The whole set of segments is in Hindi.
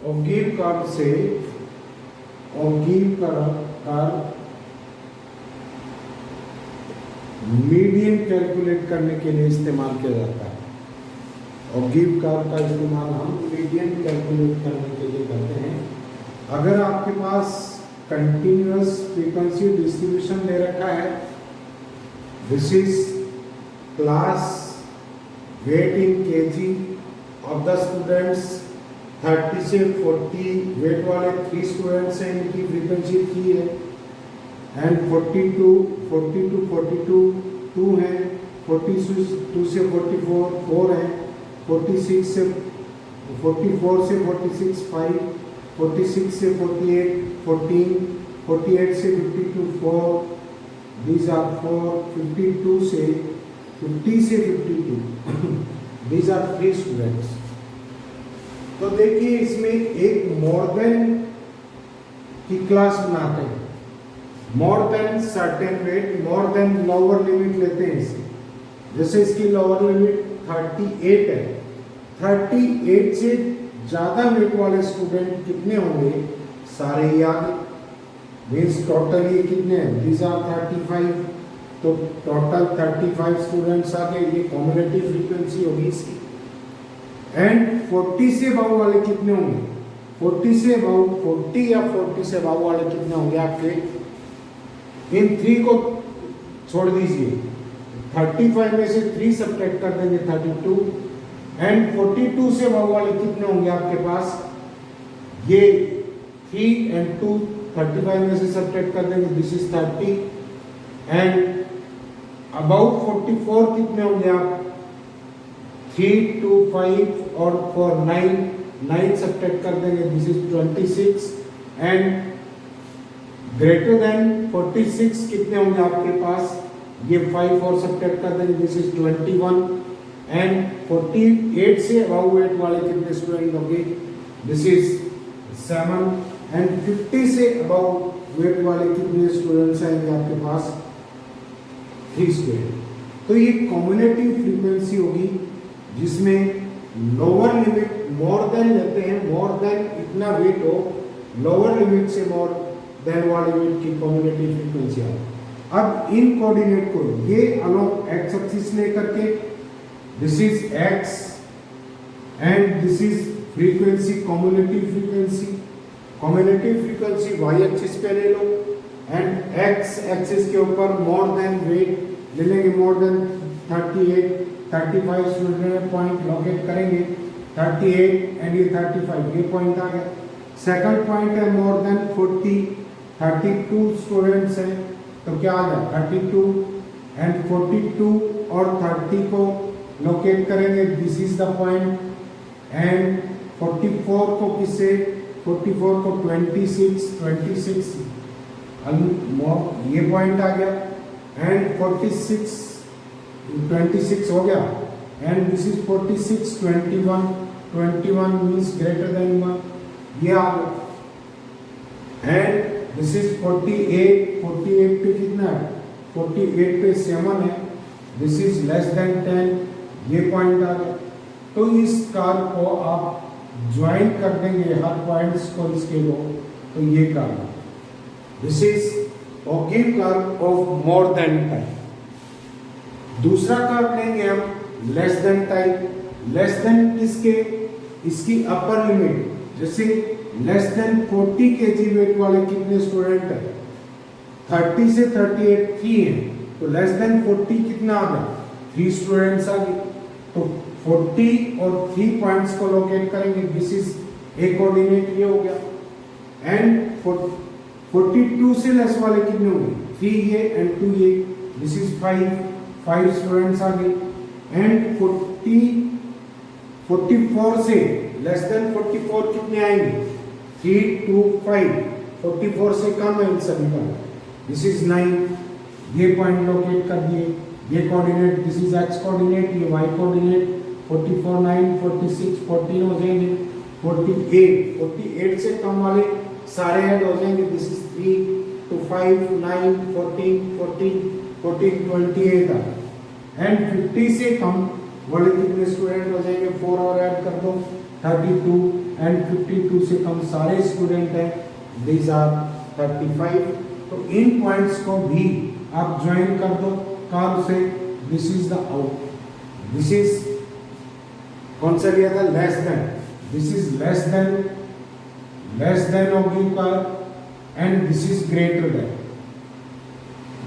ऑगिव कर्व से ऑगिव कर्व मीडियन कैलकुलेट करने के लिए इस्तेमाल किया जाता है। ऑगिव कर्व का इस्तेमाल हम मीडियन कैलकुलेट करने के लिए करते हैं। अगर आपके पास कंटिन्यूअस फ्रीक्वेंसी डिस्ट्रीब्यूशन दे रखा है, this is class weight in KG of the students, 30 से 40 वेट वाले 3 स्टूडेंट्स हैं, इनकी फ्रीक्वेंसी 3 है, एंड 42 to 42 2 हैं, 42 से 44 4 हैं, 44 से 46 5, 46 से 48 14, 48 से 52 4, these are 4, 50 से 52 these are 3 स्टूडेंट्स। तो देखिए इसमें एक मोर देन की क्लास बनाते हैं। More than certain weight, more than lower limit लेते हैं इसे। जैसे इसकी लोअर लिमिट 38 है, 38 से ज्यादा वेट वाले स्टूडेंट कितने होंगे, सारे ही आगे। मीन्स टोटल ये कितने हैं, दीज आर 35, तो टोटल 35 स्टूडेंट्स आगे, ये कॉम्युलेटिव फ्रीक्वेंसी होगी इसकी। एंड 40 से अबव वाले कितने होंगे, 40 से अबव 40 या 40 से अबव वाले कितने होंगे आपके, इन 3 को छोड़ दीजिए, 35 में से 3 सब्ट्रैक्ट कर देंगे 32, एंड 42 से अबव वाले कितने होंगे आपके पास, ये 3 and 2 35 में से सब्ट्रैक्ट कर देंगे, दिस इज 30, एंड अबाउट 44 कितने होंगे आप, 3 2 5 और 4 9 सब्ट्रैक्ट कर देंगे, this is 26, and greater than 46 कितने होंगे आपके पास, ये 5 और सब्ट्रैक्ट कर देंगे, दिस इज 21, एंड 48 से अबव वेट वाले कितने स्टूडेंट होंगे, दिस इज 7, एंड 50 से अबव वेट वाले कितने स्टूडेंट्स आएंगे आपके पास, 3 स्टूडेंट। तो ये कॉम्युलेटिव फ्रीक्वेंसी होगी जिसमें लोअर लिमिट मोर देन लेते हैं, मोर देन इतना वेट हो, लोअर लिमिट से मोर देन वाले वेट की कॉम्युलेटिव फ्रीक्वेंसी है। अब इन कोऑर्डिनेट को ये अलोंग एक्स एक्सिस लेकर के, this is X and this is frequency, cumulative frequency, cumulative frequency Y axis पे ले लो, एंड एक्स एक्सिस के ऊपर मोर देन वेट ले लेंगे, more than 38 35 student point locate करेंगे, 38 एंड ये 35, ये पॉइंट आ गया। सेकंड पॉइंट है मोर देन 40, 32 स्टूडेंट्स हैं, तो क्या आ गया 32, एंड 42 और 30 को लोकेट करेंगे, this is the point, and 44 को किससे, 44 को 26 ये पॉइंट आ गया, एंड 26 हो गया, and this is 46 21 means greater than 1, ये आ गया, एंड दिस इज 48 पे कितना है, 48 पे 7 है, दिस इज लेस देन 10, ये पॉइंट आ गया। तो इस कार को आप ज्वाइन कर देंगे हर पॉइंट्स को इसके लो, तो ये कार, this is ogive curve of more than type. दूसरा कर्व लेंगे हम less than type. Less than किसके, इसकी अपर लिमिट, जैसे लेस देन 40 kg वेट वाले कितने स्टूडेंट है, 30 से 38 3 है, तो लेस देन 40 कितना आ गया, 3 स्टूडेंट्स आ गए, तो 40 और 3 पॉइंट्स को लोकेट करेंगे, दिस इज ए कोऑर्डिनेट, ये हो गया, एंड 42 से लेस वाले कितने होंगे, 3 ये एंड 2 ये, दिस इज 5 स्टूडेंट्स आ गए, एंड 44 से लेस देन 44 कितने आएंगे, 3 2 5, 44 से कम है इन सभी का, दिस इज 9, ये पॉइंट लोकेट कर दिए, ये coordinate, this is x coordinate, ये वाई कोऑर्डिनेट, 44 9 46 14 हो जाएंगे, 48 से कम वाले सारे ऐड हो जाएंगे, दिस इज 3 to 5 9 14 28 आ, एंड 50 से कम वाले कितने स्टूडेंट हो जाएंगे, 4 और ऐड कर दो, 32 एंड 52 से कम सारे स्टूडेंट हैं, दीज आर 35। तो इन पॉइंट्स को भी आप ज्वाइन कर दो कर्व से। This is the out, this is कौन सा लिया था, less than, this is less than oblique curve and this is greater than,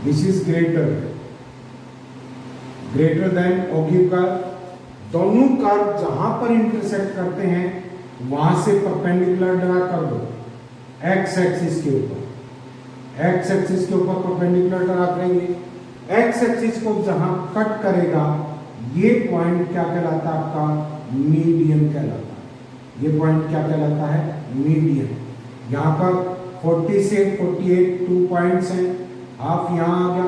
this is greater than oblique curve. दोनों कर्व जहां पर इंटरसेक्ट करते हैं वहां से परपेंडिकुलर ड्रा कर दो एक्स एक्सिस के ऊपर, एक्स एक्सिस के ऊपर परपेंडिकुलर ड्रा करेंगे। एक्स एक्सिस को जहां कट करेगा ये पॉइंट क्या कहलाता है, आपका मीडियन कहलाता है। ये पॉइंट क्या कहलाता है, मीडियन। यहाँ पर 40 से 48 2 पॉइंट्स हैं, हाफ यहाँ आ गया,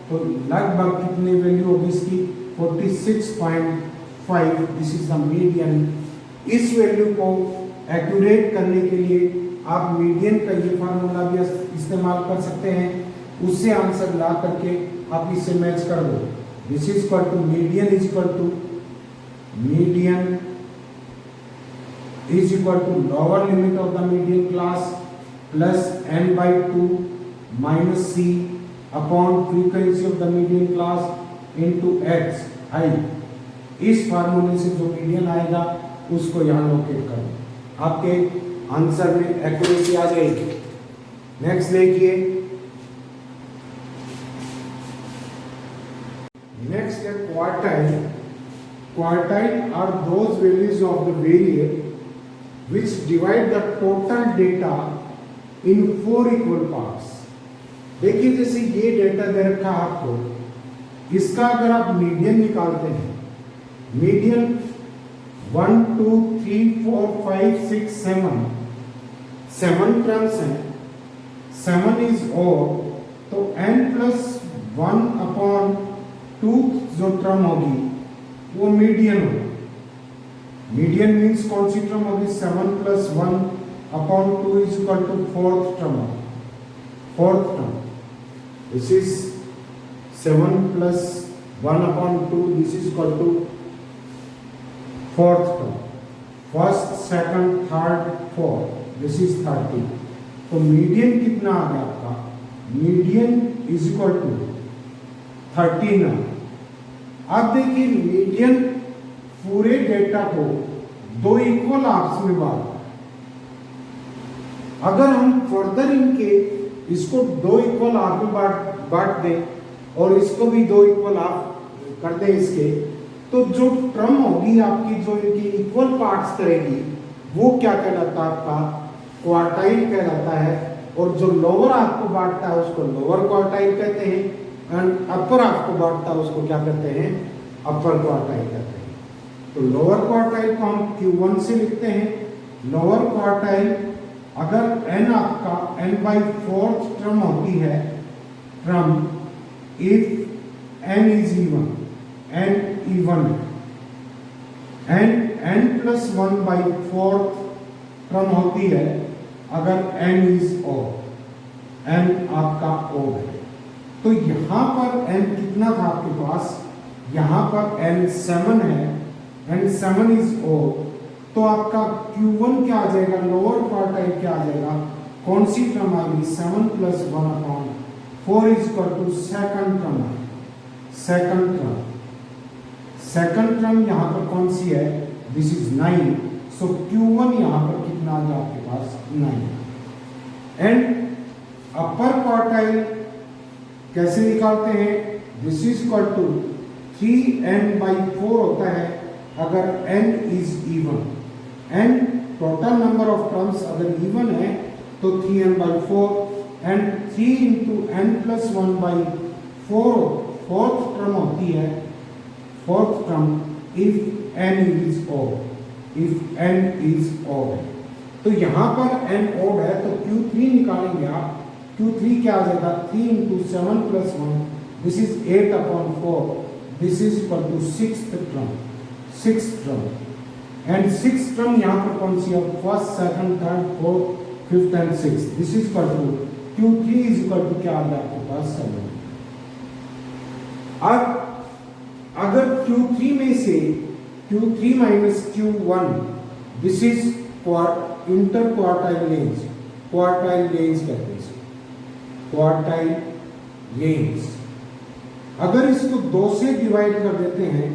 तो लगभग कितनी वैल्यू होगी इसकी, 46.5। This is the median. इस वैल्यू को एक्यूरेट करने के लिए आप मीडियन का ये फार्मूला भी इस्तेमाल कर सकते हैं, उससे आंसर ला करके आप इसे मैच कर दो। This is equal to median is equal to lower limit of the median class plus n/2 minus c upon frequency of the median class into x height. इस फार्मूले से जो मीडियन आएगा उसको यहाँ लोकेट कर दो, आपके आंसर में एक्यूरेसी आ जाएगी। नेक्स्ट देखिए, नेक्स्ट है quartile. Quartile are those values of the variable which divide the total data in 4 equal parts। देखिए जैसे ये डेटा दे रखा है आपको, इसका अगर आप मीडियन निकालते हैं, मीडियन 1 2 3 4 5 6 7 टर्म्स हैं, 7 इज ऑड, तो n+1/2 जो टर्म होगी वो मीडियन होगी। मीडियन मीन्स कौन सी टर्म होगी, 7+1/2 is equal to fourth term. This is 7+1/2, this is equal to fourth term. First second third fourth, this is 30। तो मीडियन कितना आ गया आपका, मीडियन इज इक्वल टू 39। अब देखिए मीडियन पूरे डेटा को 2 इक्वल हाफ्स में बांटा। अगर हम फर्दर इसको 2 इक्वल हाफ में बांट दें और इसको भी 2 इक्वल हाफ कर दें इसके, तो जो टर्म होगी आपकी जो इनकी इक्वल पार्ट्स करेगी वो क्या कहलाता है, आपका क्वार्टाइल कहलाता है। और जो लोअर हाफ को बांटता है उसको लोअर क्वार्टाइल कहते हैं, एंड अपर हाफ को बांटता है उसको क्या कहते हैं, अपर क्वार्टाइल कहते हैं। तो लोअर क्वार्टाइल को हम Q1 से लिखते हैं। लोअर क्वार्टाइल अगर n आपका n/4 टर्म होती है, term if n is even, n even and n+1/4 term होती है अगर n इज ऑड, n आपका ऑड है। तो यहां पर n कितना था आपके पास, यहां पर n 7 है एंड 7 इज ऑड, तो आपका Q1 क्या आ जाएगा, लोअर क्वार्टाइल क्या आ जाएगा, कौन सी टर्म आएगी, 7+1/4 is equal to second term. Second term यहाँ पर कौन सी है, दिस इज 9। सो Q1 यहाँ पर कितना आ गया आपके पास, 9। एंड अपर क्वार्टाइल कैसे निकालते हैं, this is equal to 3n/4 होता है अगर n is even, n total number of terms अगर इवन है तो 3n/4 and 3 into n+1/4 fourth term होती है, fourth term if n is odd, तो यहां पर n ऑड है तो Q3 निकालेंगे आप। Q3 क्या आ जाएगा, 3 into 7+1, this is 8/4, this is equal to sixth term. And sixth term यहाँ पर कौन सी है, first second third fourth fifth and sixth, this is equal to Q3 is equal to क्या आ गया आपके पास, 7। अब अगर Q3 में से Q3 minus Q1, this is inter quartile range, quartile range कहते हैं इसको, क्वार्टाइल रेंज। अगर इसको 2 से डिवाइड कर देते हैं,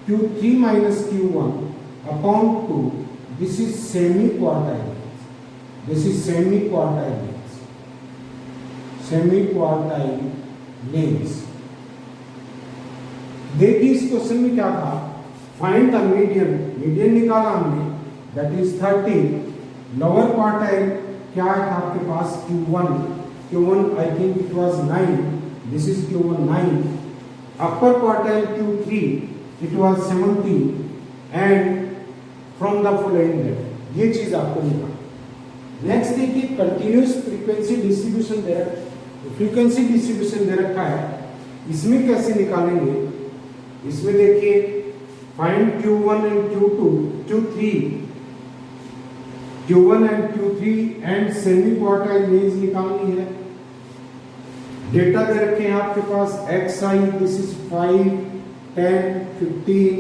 Q3 minus Q1 upon 2, this is semi quartile range, this is semi quartile range, semi quartile range. देखिए इस क्वेश्चन में क्या था, फाइंड द मीडियन, मीडियन निकाला हमने, दैट इज 30। लोअर क्वार्टाइल क्या है आपके पास, Q1 I think it was 9, this is Q1 9। Upper quartile Q3 it was 17 and from the following data, ये चीज आपको निकालना। नेक्स्ट देखिए कंटिन्यूअस फ्रीक्वेंसी डिस्ट्रीब्यूशन दे रखा, फ्रीक्वेंसी डिस्ट्रीब्यूशन दे रखा है, इसमें कैसे निकालेंगे, इसमें देखिए find Q1 and Q1 and Q3 and semi quartile range निकालनी है। डेटा दे रखे हैं आपके पास xi, दिस इज 5, 10, 15,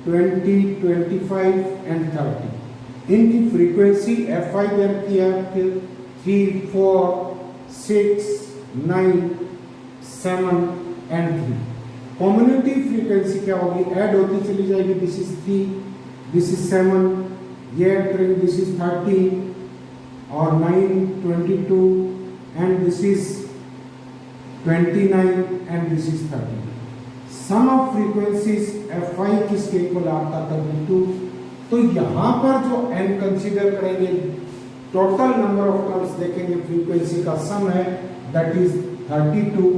20, 25 एंड 30। इनकी फ्रीक्वेंसी fi दे रखी है आपके 3, 4, 6, 9, 7 एंड 3। कॉम्युनिटी फ्रीक्वेंसी क्या होगी, ऐड होती चली जाएगी, दिस इज 3, दिस इज 7, ये दिस इज 13 और 9, 22 and this is 29 and this is 30। Sum of frequencies fi किसके इक्वल आता 32। तो यहाँ पर जो n कंसीडर करेंगे, टोटल नंबर ऑफ टर्म्स देखेंगे, फ्रीक्वेंसी का सम है, that is 32,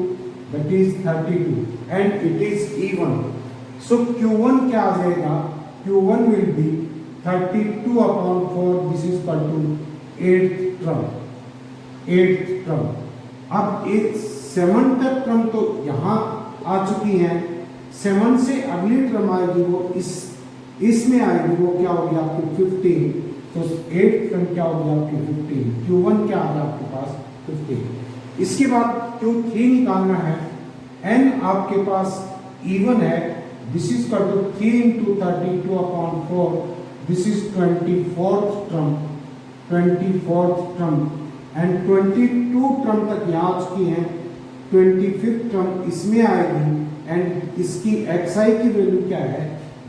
that is 32 and it is even. So Q1 क्या आ जाएगा, Q1 will be 32 upon 4, this is equal to 8th term, 8th term. अब 7th टर्म तो यहाँ आ चुकी है, 7 से अगली टर्म आएगी वो इसमें आएगी, वो क्या होगी आपकी 15, तो 8th टर्म क्या होगी आपकी 15, Q1 क्या आ गया आपके पास 15। इसके बाद Q3 निकालना है, n आपके पास इवन है, this is equal to 3 into 32 upon 4, this is 24th term, 24th term and 22 term तक यहाँ आ चुकी है, 25th टर्म इसमें आएगी एंड इसकी xi की वैल्यू क्या है,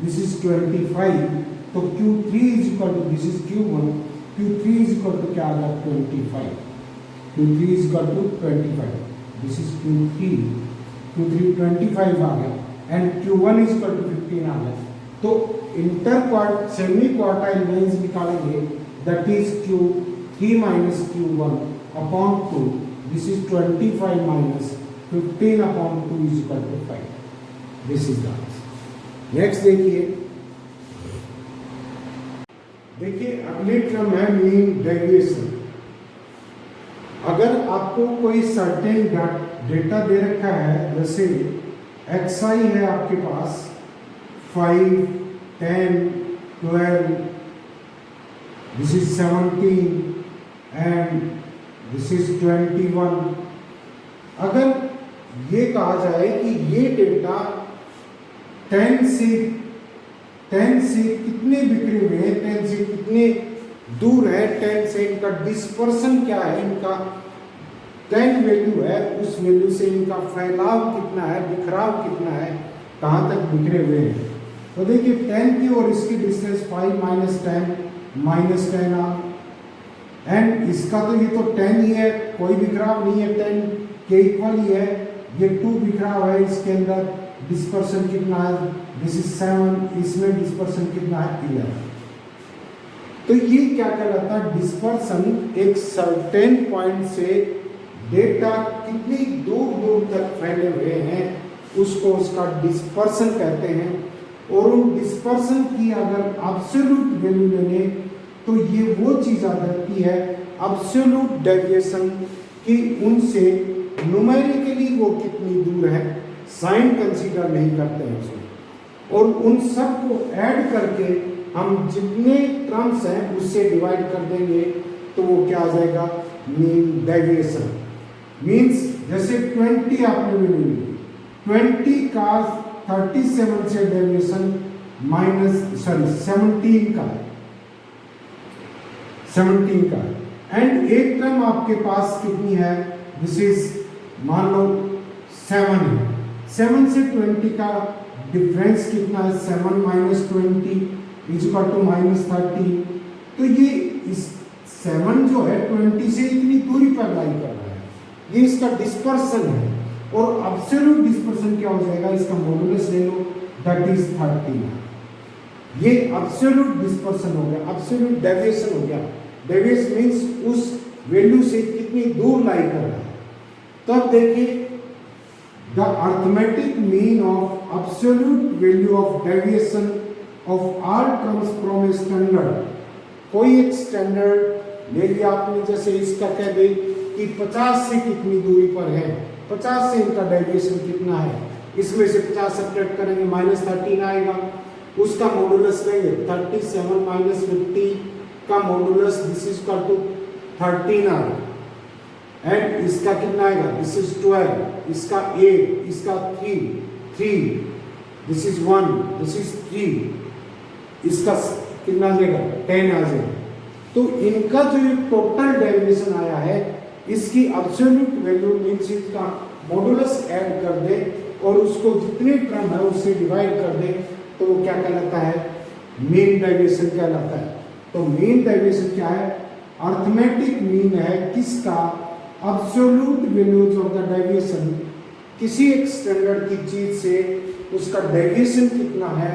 दिस इज 25। तो Q3 is equal to, this is Q1, Q3 is equal to क्या आ गया 25, Q3 is equal to 25, this is Q3 25 आ गया and Q1 is equal to 15 आ गया। तो इंटर सेमी क्वार्टाइल रेंज निकालेंगे, that is Q3 minus Q1 upon 2, this is 25 minus 15 upon 2 is equal to 5, this is the answer. Next देखिए अगली टर्म है मीन डेविएशन। अगर आपको कोई सर्टेन डेटा दे रखा है, जैसे xi है आपके पास 5, 10, 12, this is 17 and this is 21। अगर ये कहा जाए कि ये डेटा 10 से कितने बिखरे हुए हैं, 10 से कितने दूर है, 10 से इनका डिस्पर्सन क्या है, इनका 10 वैल्यू है, उस वैल्यू से इनका फैलाव कितना है, बिखराव कितना है, कहाँ तक बिखरे हुए हैं। तो देखिए 10 की और इसकी डिस्टेंस 5 माइनस 10 आ, एंड इसका तो ये तो 10 ही है, कोई बिखराव नहीं है, 10 के इक्वल ही है, ये 2 बिखराव है, इसके अंदर डिस्पर्सन कितना है, दिस इज 7, इसमें डिस्पर्सन कितना है 11। तो ये क्या कहलाता है, डिस्पर्सन एक सर्टेन पॉइंट से डेटा कितनी दूर दूर तक फैले हुए हैं उसको उसका डिस्पर्सन कहते हैं। और उन डिस्पर्सन की अगर एब्सोल्यूट वैल्यू लेने तो ये वो चीज आ जाती है एब्सोल्यूट डेविएशन कि उनसे न्यूमेरिकली वो कितनी दूर है, साइन कंसीडर नहीं करते हैं उसमें, और उन सब को ऐड करके हम जितने टर्म्स हैं उससे डिवाइड कर देंगे तो वो क्या आ जाएगा, मीन डेविएशन। मीन्स जैसे 20 आपने भी ले ली, 20 का 37 से डेविएशन 17 का है, 17 का, एंड एक टर्म आपके पास कितनी है, दिस इज मान लो 7 है। 7 से 20 का डिफरेंस कितना है, 7 minus 20 is equal to minus 30। तो ये इस 7 जो है 20 से इतनी दूरी पर लाई कर रहा है, ये इसका डिस्पर्सन है। और एब्सोल्यूट डिस्पर्सन क्या हो जाएगा, इसका मॉडुलस ले लो, दैट इज 30। ये एब्सोल्यूट डिस्पर्सन हो गया, एब्सोल्यूट डेविएशन हो गया। डेविएशन मींस उस वैल्यू से कितनी दूर लाई कर रहा है। तो अब देखिए, the arithmetic mean of absolute value of deviation of all terms from a standard. कोई एक स्टैंडर्ड ले लिया आपने, जैसे इसका कह दे कि 50 से कितनी दूरी पर है, 50 से इनका डेविएशन कितना है, इसमें से 50 सब्ट्रैक्ट करेंगे माइनस 13 आएगा, उसका मॉडुलस लेंगे 37 माइनस 50 का modulus this is equal to 13 आएगा, एंड इसका कितना आएगा, दिस इज 12, इसका 8, इसका 3, दिस इज 1, दिस इज 3, इसका कितना आ जाएगा, 10 आ जाएगा। तो इनका जो ये टोटल डेविएशन आया है, इसकी एब्सोल्यूट वैल्यू मींस इसका मॉडुलस ऐड कर दे और उसको जितने टर्म है उससे डिवाइड कर दे, तो वो क्या कहलाता है, मीन डेविएशन कहलाता है। तो मीन डेविएशन क्या है, अर्थमेटिक मीन है किसका, absolute values of the deviation, किसी एक स्टैंडर्ड की चीज से उसका डेविएशन कितना है,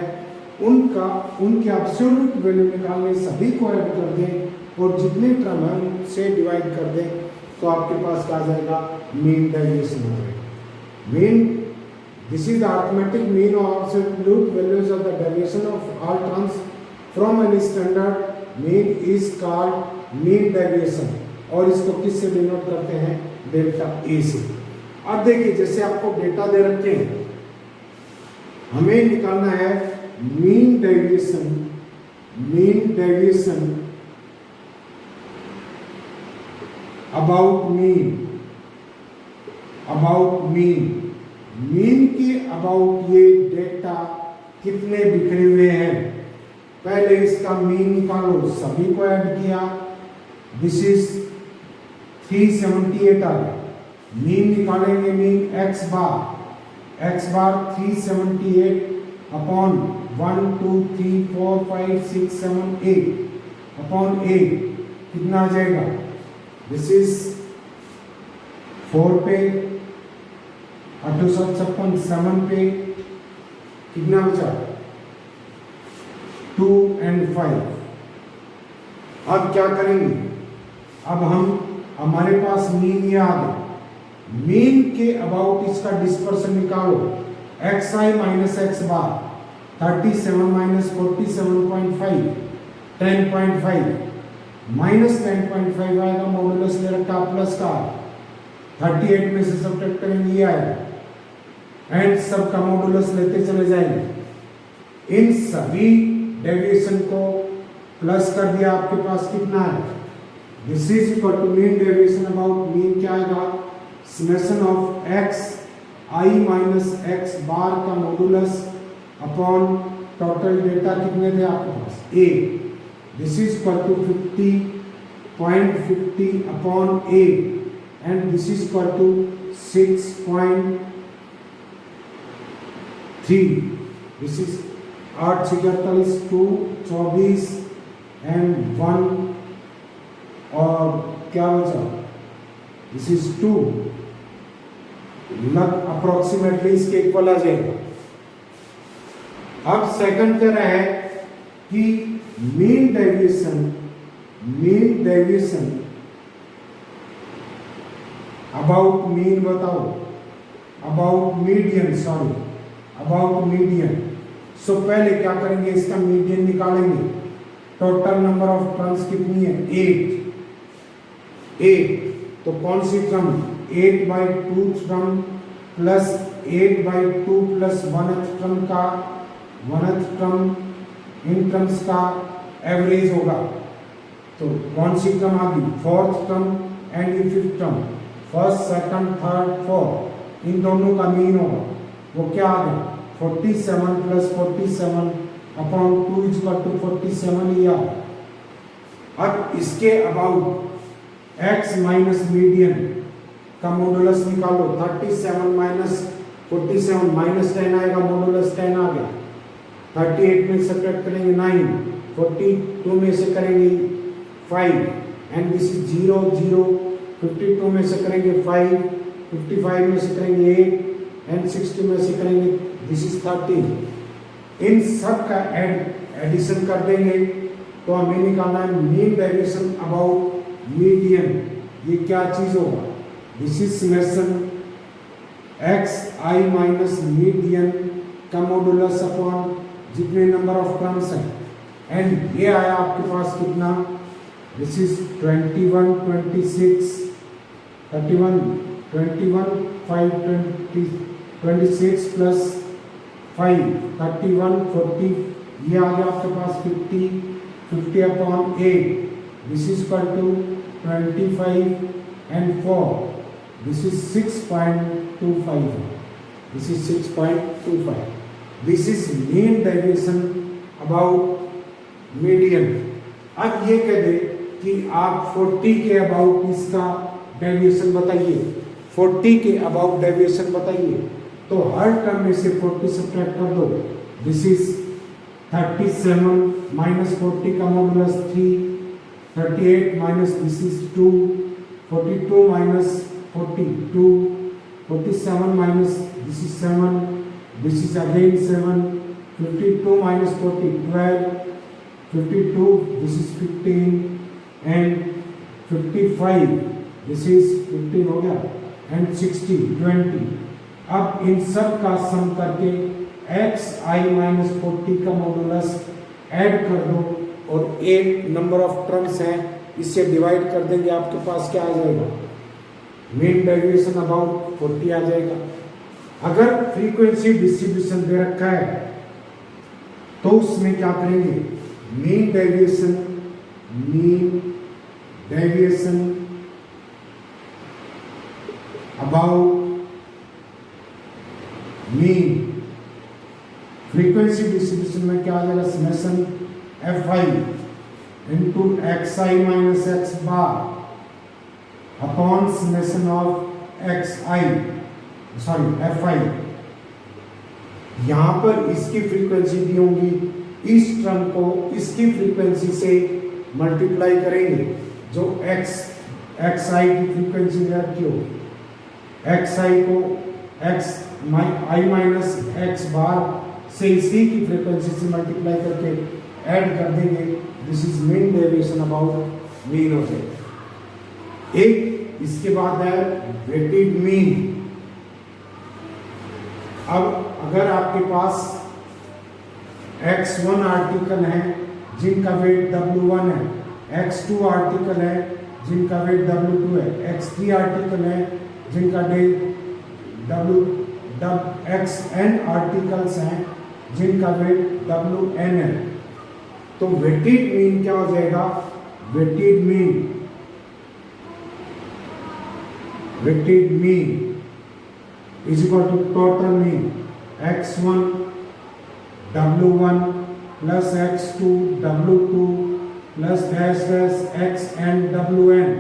उनके एब्सोल्यूट वैल्यू निकालने, सभी को ऐड कर दें और जितने टर्म है उनसे डिवाइड कर दें, तो आपके पास क्या आ जाएगा, मीन डेविएशन हो जाएगा। Mean, this is the arithmetic mean of absolute values of the deviation of all terms from any standard, mean is called mean deviation, और इसको किससे डिनोट करते हैं, डेल्टा ए से। अब देखिए, जैसे आपको डेटा दे रखे हैं, हमें निकालना है मीन डेविएशन अबाउट मीन के अबाउट ये डेटा कितने बिखरे हुए हैं। पहले इसका मीन निकालो, सभी को ऐड किया, दिस इज 378 आ गया। मीन निकालेंगे, मीन x बार 378 अपॉन 1 2 3 4 5 6 7 8 अपॉन 8 कितना आ जाएगा, दिस इज 4 पे 856, 7 पे कितना बचा, 2 and 5। अब क्या करेंगे, अब हमारे पास मीन ये आ गया, मीन के अबाउट इसका डिस्पर्सन निकालो, xi माइनस x बार 37 माइनस 47.5 10.5 माइनस 10.5 आएगा, मॉडुलस ले रखा प्लस का, 38 में से सब्ट्रैक्ट करेंगे ये आएगा, एंड सब का मॉडुलस लेते चले जाएंगे। इन सभी डेविएशन को प्लस कर दिया, आपके पास कितना है, this is equal to mean deviation about mean क्या आएगा, summation of x i minus x bar का मॉडुलस अपॉन टोटल डेटा कितने थे आपके पास, a, this is equal to 50.50 upon a, and this is equal to 6.3, this is 8 46 2 24 and 1 और क्या बचा, दिस इज 2, लग अप्रोक्सीमेटली इसके इक्वल आ जाएगा। अब सेकंड कह रहा है कि मीन डेविएशन अबाउट मीन बताओ, अबाउट मीडियन। सो पहले क्या करेंगे, इसका मीडियन निकालेंगे, टोटल नंबर ऑफ टर्म्स कितनी है, 8, तो कौन सी term, 8/2 term plus 8/2 plus 1th term इन टर्म्स का एवरेज होगा। तो कौन सी टर्म आ गई, 4th term and 5th term, 1st 2nd 3rd 4th, इन दोनों का मीन होगा, वो क्या आ गया, 47 plus 47 upon 2 is equal to 47 या अब इसके अबाउट x माइनस मीडियन का मॉडुलस निकालो। 37 माइनस 47 माइनस 10 आएगा, मॉडुलस 10 आ गया। 38 में सब्ट्रैक्ट करेंगे 9, 42 में से करेंगे 5 एंड दिस इज 0 0। 52 में से करेंगे 5, 55 में से करेंगे 8 एंड 60 में से करेंगे दिस इज 13। इन सब का एडिशन कर देंगे तो हमें निकालना है मीन डेविएशन अबाउट मीडियन। ये क्या चीज होगा? This is summation x I minus median का मॉडुलस अपॉन जितने नंबर ऑफ टर्म्स हैं एंड ये आया आपके पास कितना? दिस इज 21 26 31 21 5 20 26 प्लस 5 31 40 ये आ गया आपके पास 50 upon 8 this is equal to 25 and 4 this is 6.25 this is 6.25 this is mean deviation about median. अब ये कह दे कि आप 40 के अबाउट इसका डेविएशन बताइए, 40 के अबाउट डेविएशन बताइए, तो हर टर्म में से 40 सब्ट्रैक्ट कर दो। दिस इज 37 माइनस 40 का modulus 3, 38 minus this is 2, 42 minus 42, 47 minus this is 7, this is again 7, 52 minus 40 12, 52 this is 15 and 55 this is 15 हो गया एंड 60 20। अब इन सब का सम करके एक्स आई माइनस 40 का मॉडुलस ऐड कर दो और 8 नंबर ऑफ टर्म्स हैं इससे डिवाइड कर देंगे, आपके पास क्या आ जाएगा? मीन डेविएशन अबाउट 40 आ जाएगा। अगर फ्रीक्वेंसी डिस्ट्रीब्यूशन दे रखा है तो उसमें क्या करेंगे? Mean deviation about mean frequency distribution में क्या आ जाएगा? Summation F I into x I minus x bar upon summation of x I sorry F I. यहां पर इसकी फ्रीक्वेंसी दी होंगी, इस टर्म को इसकी फ्रीक्वेंसी से मल्टीप्लाई करेंगे जो एक्स आई की फ्रीक्वेंसी रखी होगी। एक्स आई को एक्स आई माइनस एक्स बार से इसी की फ्रीक्वेंसी से मल्टीप्लाई करके ऐड कर देंगे। This is mean deviation about mean हो जाएगा। एक इसके बाद है वेटेड मीन। अब अगर आपके पास x1 आर्टिकल है जिनका वेट W1 है, x2 आर्टिकल है जिनका वेट W2 है, x3 आर्टिकल है जिनका xn आर्टिकल्स हैं जिनका वेट Wn है। तो वेटेड मीन क्या हो जाएगा? Weighted mean is equal to total mean x1 W1 plus x2 W2 plus dash dash xn Wn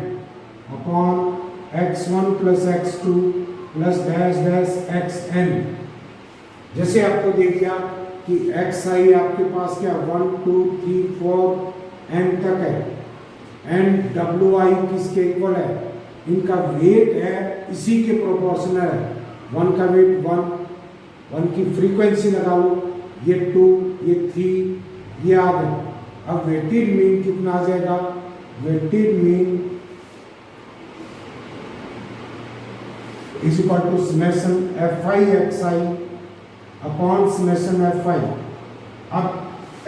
upon x1 plus x2 plus dash dash xn। जैसे आपको दे दिया कि xi आपके पास क्या 1 2 3 4 n तक है एंड wi किसके इक्वल है? इनका वेट है इसी के प्रोपोर्शनल है। 1 का वेट 1 की फ्रीक्वेंसी लगा लो, ये 2 ये 3 ये आ गए। अब वेटेड मीन कितना आ जाएगा? Weighted mean is equal to summation F I X I upon summation F I. अब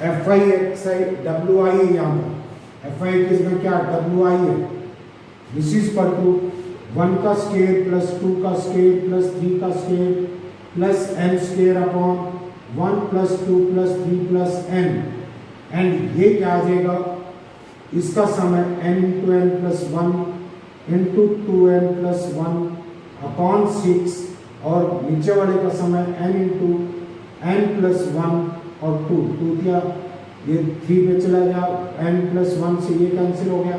F I X I W I है, यहाँ पर एफ आई किसमें क्या डब्ल्यू आई है। दिस इज इक्वल टू 1 का स्क्वायर प्लस 2 का स्क्वायर प्लस 3 का square plus n square upon 1 plus 2 plus 3 plus n and ये क्या आ जाएगा? इसका सम है n into n plus 1 into 2n plus 1 upon 6 और नीचे वाले का सम है n इंटू एन प्लस 1 और 2 क्या ये 3 पे चला गया, n+1 से ये कैंसिल हो गया,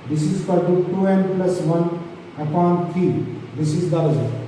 this is equal to 2n+1 upon 3, this is the result.